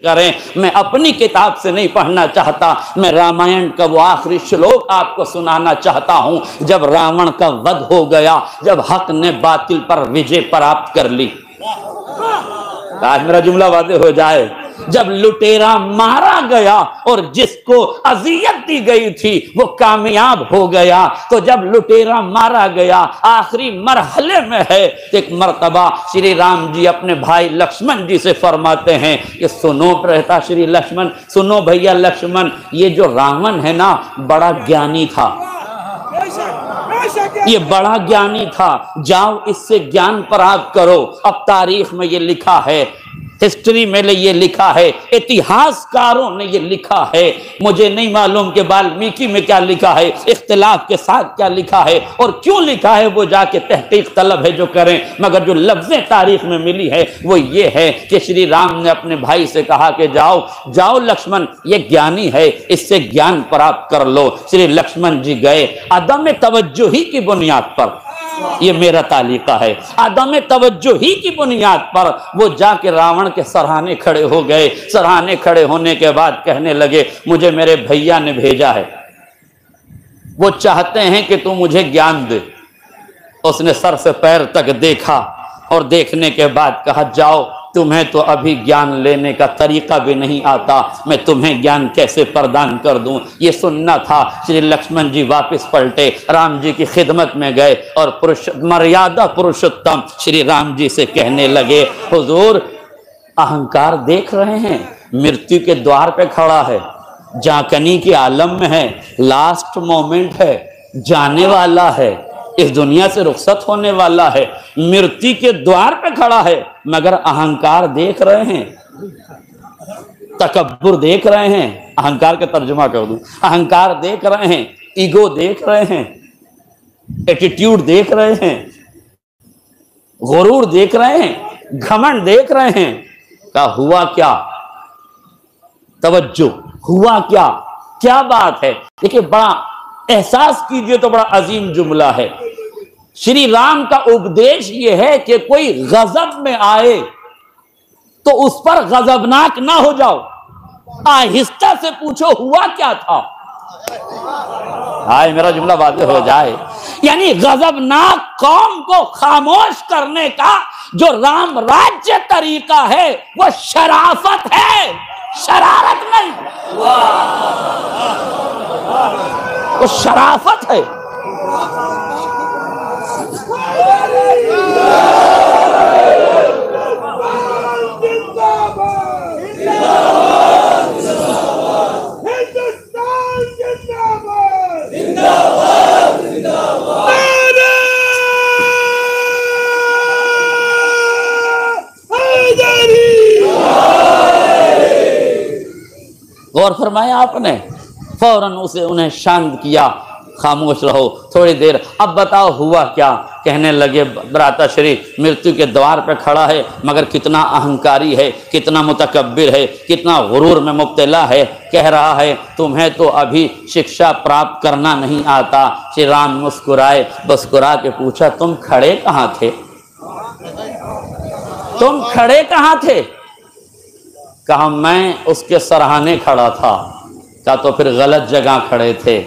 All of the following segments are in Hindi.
करें। मैं अपनी किताब से नहीं पढ़ना चाहता, मैं रामायण का वो आखिरी श्लोक आपको सुनाना चाहता हूं जब रावण का वध हो गया, जब हक ने बातिल पर विजय प्राप्त कर ली। आज मेरा जुमला वादे हो जाए। जब लुटेरा मारा गया और जिसको अजियत दी गई थी वो कामयाब हो गया, तो जब लुटेरा मारा गया आखिरी मरहले में है, एक मर्तबा श्री राम जी अपने भाई लक्ष्मण जी से फरमाते हैं कि सुनो रहता श्री लक्ष्मण, सुनो भैया लक्ष्मण, ये जो रावण है ना बड़ा ज्ञानी था, ये बड़ा ज्ञानी था, जाओ इससे ज्ञान प्राप्त करो। अब तारीख में ये लिखा है, हिस्ट्री में ये लिखा है, इतिहासकारों ने ये लिखा है, मुझे नहीं मालूम कि वाल्मीकि में क्या लिखा है, इख्तिलाफ के साथ क्या लिखा है और क्यों लिखा है, वो जाके तहकीक तलब है जो करें। मगर जो लफ्ज़ें तारीख में मिली है वो ये है कि श्री राम ने अपने भाई से कहा कि जाओ जाओ लक्ष्मण, ये ज्ञानी है, इससे ज्ञान प्राप्त कर लो। श्री लक्ष्मण जी गए, अदम तवज्जुही की बुनियाद पर, ये मेरा तालिका है, आदम तवज्जो ही की बुनियाद पर वो जाके रावण के सराहने खड़े हो गए। सराहने खड़े होने के बाद कहने लगे मुझे मेरे भैया ने भेजा है, वो चाहते हैं कि तू मुझे ज्ञान दे। उसने सर से पैर तक देखा और देखने के बाद कहा जाओ, तुम्हें तो अभी ज्ञान लेने का तरीका भी नहीं आता, मैं तुम्हें ज्ञान कैसे प्रदान कर दूं। ये सुनना था। श्री लक्ष्मण जी वापस पलटे, राम जी की खिदमत में गए और मर्यादा पुरुषोत्तम श्री राम जी से कहने लगे हुजूर, अहंकार देख रहे हैं, मृत्यु के द्वार पे खड़ा है, जाकनी के आलम में है, लास्ट मोमेंट है, जाने वाला है, इस दुनिया से रुखसत होने वाला है, मृत्यु के द्वार पे खड़ा है, मगर अहंकार देख रहे हैं, तकब्बुर देख रहे हैं। अहंकार का तर्जुमा कर दूं, अहंकार देख रहे हैं, ईगो देख रहे हैं, एटीट्यूड देख रहे हैं, गुरूर देख रहे हैं, घमंड देख रहे हैं। का हुआ क्या, तवज्जो, हुआ क्या, क्या बात है। देखिए बड़ा एहसास कीजिए, तो बड़ा अजीम जुमला है। श्री राम का उपदेश यह है कि कोई गजब में आए तो उस पर गजबनाक ना हो जाओ, आहिस्ता से पूछो हुआ क्या था। हाय मेरा जुमला वाज़ेह हो जाए। यानी गजबनाक कौम को खामोश करने का जो राम राज्य तरीका है वो शराफत है, शरारत नहीं, वो शराफत है। गौर फरमाया आपने, फौरन उसे उन्हें शांत किया, खामोश रहो थोड़ी देर, अब बताओ हुआ क्या। कहने लगे भ्राताश्री, मृत्यु के द्वार पर खड़ा है, मगर कितना अहंकारी है, कितना मुतकब्बिर है, कितना गुरूर में मुब्तला है। कह रहा है तुम्हें तो अभी शिक्षा प्राप्त करना नहीं आता। श्री राम मुस्कुराए, मुस्कुरा के पूछा तुम खड़े कहाँ थे, तुम खड़े कहाँ थे। कहा मैं उसके सराहने खड़ा था। कहा तो फिर गलत जगह खड़े थे।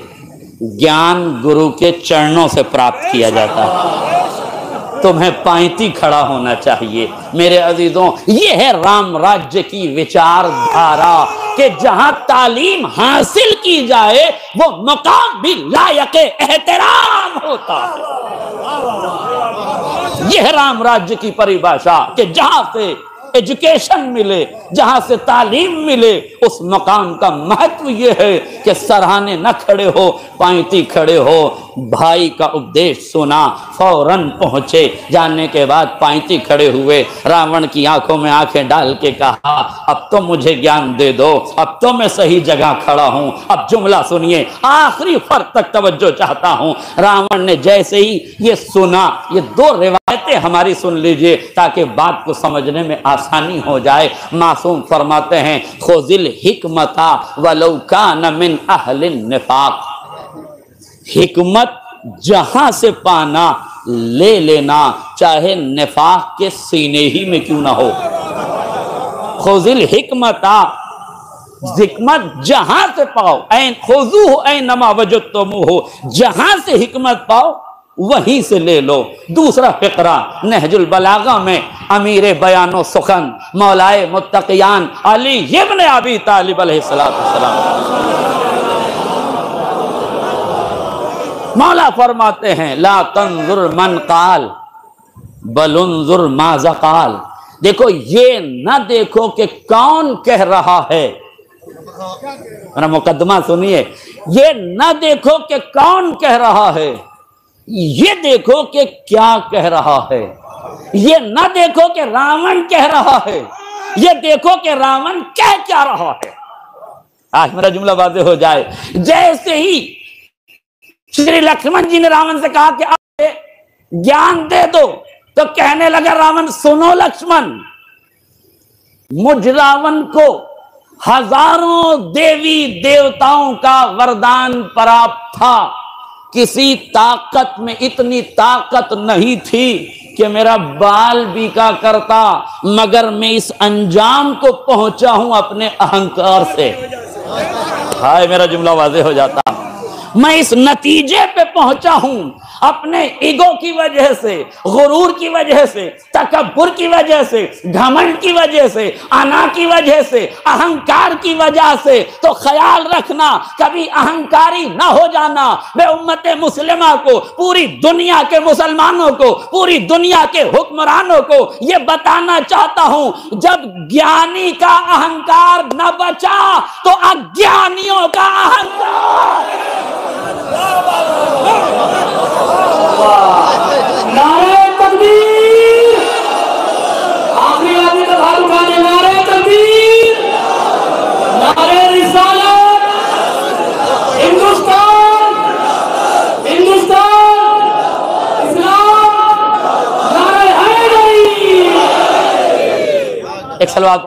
ज्ञान गुरु के चरणों से प्राप्त किया जाता है, तुम्हें पांति खड़ा होना चाहिए। मेरे अजीजों, ये है राम राज्य की विचारधारा कि जहां तालीम हासिल की जाए वो मकाम भी लायक एहतराम होता है। यह राम राज्य की परिभाषा कि जहां से एजुकेशन मिले, जहां से तालीम मिले, उस मकाम का महत्व यह है कि सराहने न खड़े हो, पांति खड़े हो। भाई का उपदेश सुना, फौरन पहुंचे। जाने के बाद पांति खड़े हुए, रावण की आंखों में आंखें डाल के कहा अब तो मुझे ज्ञान दे दो, अब तो मैं सही जगह खड़ा हूं। अब जुमला सुनिए, आखिरी फर्क तक तवज्जो चाहता हूं। रावण ने जैसे ही ये सुना, ये दो रिवायतें हमारी सुन लीजिए ताकि बात को समझने में आसानी हो जाए। मासूम फरमाते हैं खुजिल हिकमता वलौ कान मिन अहलिन निफाक, हिकमत जहां से पाना ले लेना, चाहे निफाक के सीने ही में क्यों ना हो। खुजिल हिकमता, हिकमत जहां से पाओ, ऐन खुजू हो ऐन नमा वजदतुमू हो, जहां से हिकमत पाओ वहीं से ले लो। दूसरा फिक्रा नहजुल बलागा में अमीर बयानो सुखन मौलाए मुत्तकियान अली इब्न अबी तालिब अलैहिस्सलाम मौला फरमाते हैं, ला तंजुर मन काल बलुंजुर माज़ा काल। देखो, ये न देखो कि कौन कह रहा है, मेरा मुकदमा सुनिए, ये न देखो कि कौन कह रहा है, ये देखो कि क्या कह रहा है। ये न देखो कि रावण कह रहा है, ये देखो कि रावण कह क्या रहा है। आज मेरा जुमला वाज़ेह हो जाए। जैसे ही श्री लक्ष्मण जी ने रावण से कहा कि आप ज्ञान दे दो, तो कहने लगा रावण, सुनो लक्ष्मण, मुझ रावण को हजारों देवी देवताओं का वरदान प्राप्त था, किसी ताकत में इतनी ताकत नहीं थी कि मेरा बाल बीका करता, मगर मैं इस अंजाम को पहुंचा हूं अपने अहंकार से। हाय, मेरा जुमला वाज़ेह हो जाता। मैं इस नतीजे पे पहुंचा हूं अपने ईगो की वजह से, गुरूर की वजह से, तकब्बुर की वजह से, घमंड की वजह से, अना की वजह से, अहंकार की वजह से। तो ख्याल रखना, कभी अहंकारी ना हो जाना। मैं उम्मत मुस्लिमा को, पूरी दुनिया के मुसलमानों को, पूरी दुनिया के हुक्मरानों को यह बताना चाहता हूं, जब ज्ञानी का अहंकार न बचा तो अज्ञानियों का अहंकार। नारे तकबीर, आखिरी आदमी का हाथ उठाने, नारे तकबीर, नारे रिसालत, हिंदुस्तान, हिंदुस्तान, इस्लाम, नारे हैदरी। एक सलवात